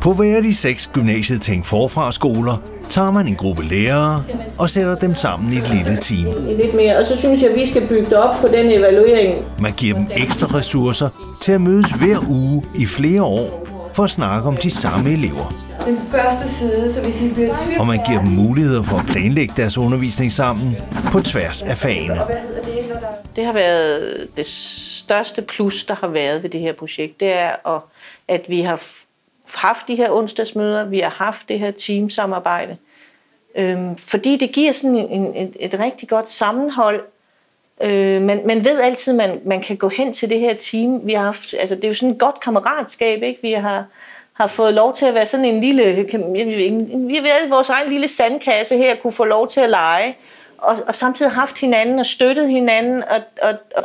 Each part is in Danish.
På hver af de 6 gymnasiet Tænk Forfra-skoler tager man en gruppe lærere og sætter dem sammen i et lille team. Lidt mere, og så synes jeg, at vi skal bygge det op på den evaluering. Man giver dem ekstra ressourcer til at mødes hver uge i flere år for at snakke om de samme elever. Den første side, så hvis I bliver tvivl... Og man giver dem muligheder for at planlægge deres undervisning sammen på tværs af fagene. Det har været det største plus, der har været ved det her projekt. Det er, at vi har haft de her onsdagsmøder, vi har haft det her teamsamarbejde. Fordi det giver sådan et rigtig godt sammenhold. Man ved altid, man kan gå hen til det her team. Vi har haft, altså det er jo sådan et godt kammeratskab, ikke? Vi har fået lov til at være sådan en lille, vi har været i vores egen lille sandkasse her, kunne få lov til at lege, og samtidig haft hinanden og støttet hinanden,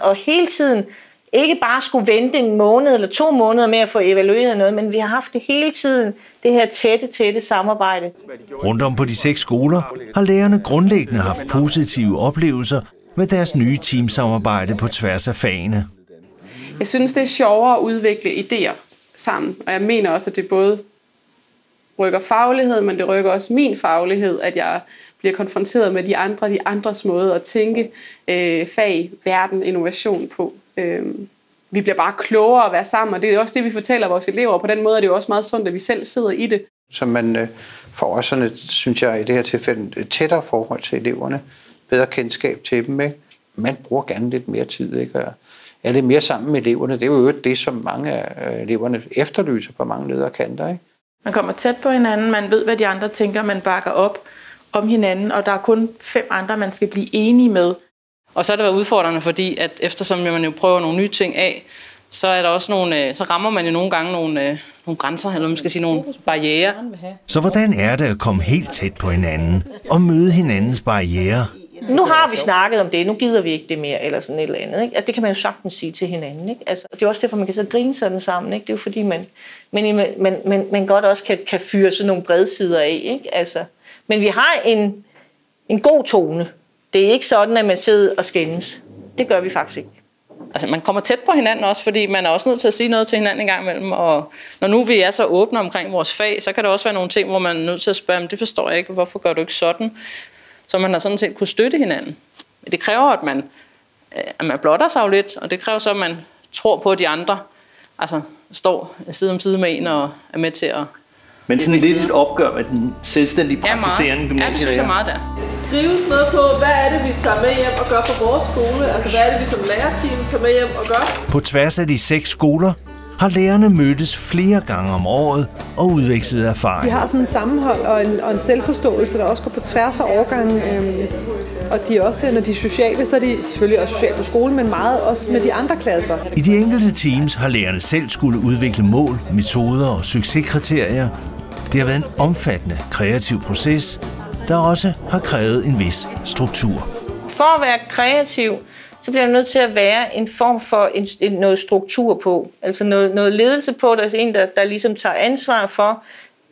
og hele tiden ikke bare skulle vente en måned eller 2 måneder med at få evalueret noget, men vi har haft det hele tiden, det her tætte samarbejde. Rundt om på de 6 skoler har lærerne grundlæggende haft positive oplevelser med deres nye teamsamarbejde på tværs af fagene. Jeg synes, det er sjovere at udvikle idéer sammen, og jeg mener også, at det både rykker faglighed, men det rykker også min faglighed, at jeg bliver konfronteret med de andres måde at tænke fag, verden, innovation på. Vi bliver bare klogere at være sammen, og det er også det, vi fortæller vores elever. På den måde er det jo også meget sundt, at vi selv sidder i det. Så man får også sådan et, synes jeg, i det her tilfælde et tættere forhold til eleverne, bedre kendskab til dem, ikke? Man bruger gerne lidt mere tid, ikke? Og er lidt mere sammen med eleverne. Det er jo det, som mange af eleverne efterlyser på mange ledere kanter, ikke? Man kommer tæt på hinanden, man ved, hvad de andre tænker, man bakker op om hinanden, og der er kun 5 andre, man skal blive enige med. Og så har det været udfordrende, fordi at eftersom man jo prøver nogle nye ting af, så er der også så rammer man jo nogle gange nogle grænser, eller man skal sige nogle barrierer. Så hvordan er det at komme helt tæt på hinanden og møde hinandens barrierer? Nu har vi snakket om det, nu gider vi ikke det mere, eller sådan et eller andet. Ikke? Altså, det kan man jo sagtens sige til hinanden. Ikke? Altså, det er også derfor, man kan så grine sådan sammen. Ikke? Det er jo fordi, man godt også kan fyre sådan nogle bredsider af. Ikke? Altså, men vi har en god tone. Det er ikke sådan, at man sidder og skændes. Det gør vi faktisk ikke. Altså, man kommer tæt på hinanden også, fordi man er også nødt til at sige noget til hinanden en gang imellem. Og når nu vi er så åbne omkring vores fag, så kan der også være nogle ting, hvor man er nødt til at spørge, det forstår jeg ikke, hvorfor gør du ikke sådan? Så man har sådan set kunne støtte hinanden. Det kræver, at man blotter sig jo lidt, og det kræver så, at man tror på, at de andre står side om side med en og er med til at... Men sådan lidt et opgør med den selvstændige praktiserende gymnasielærer. Ja, det synes jeg meget der. Skrives noget på, hvad er det, vi tager med hjem og gør på vores skole? Altså, hvad er det, vi som lærerteam tager med hjem og gør? På tværs af de 6 skoler har lærerne mødtes flere gange om året og udvekslet erfaring. Vi har sådan en sammenhold og en selvforståelse, der også går på tværs af årgangen. Og de også, når de er sociale, så er de selvfølgelig også sociale på skolen, men meget også med de andre klasser. I de enkelte teams har lærerne selv skulle udvikle mål, metoder og succeskriterier. Det har været en omfattende kreativ proces, der også har krævet en vis struktur. For at være kreativ, så bliver der nødt til at være en form for noget struktur på. Altså noget ledelse på, der er en, der ligesom tager ansvar for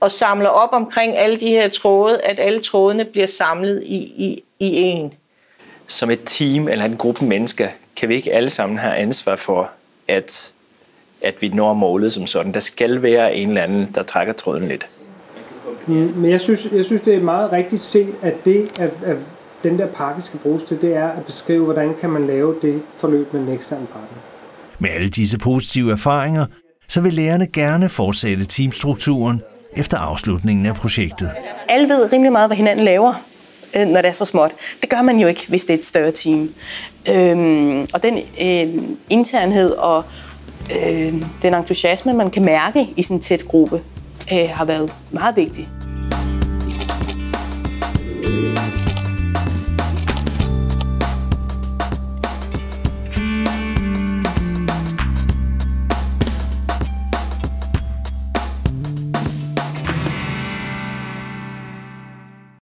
og samler op omkring alle de her tråde, at alle trådene bliver samlet i en. Som et team eller en gruppe mennesker kan vi ikke alle sammen have ansvar for, at vi når målet som sådan. Der skal være en eller anden, der trækker tråden lidt. Men jeg synes, det er meget rigtigt set, at det, at den der pakke skal bruges til, det er at beskrive, hvordan kan man lave det forløb med den eksterne partner. Med alle disse positive erfaringer, så vil lærerne gerne fortsætte teamstrukturen efter afslutningen af projektet. Alle ved rimelig meget, hvad hinanden laver, når det er så småt. Det gør man jo ikke, hvis det er et større team. Og den internhed og den entusiasme, man kan mærke i sådan en tæt gruppe, har været meget vigtig.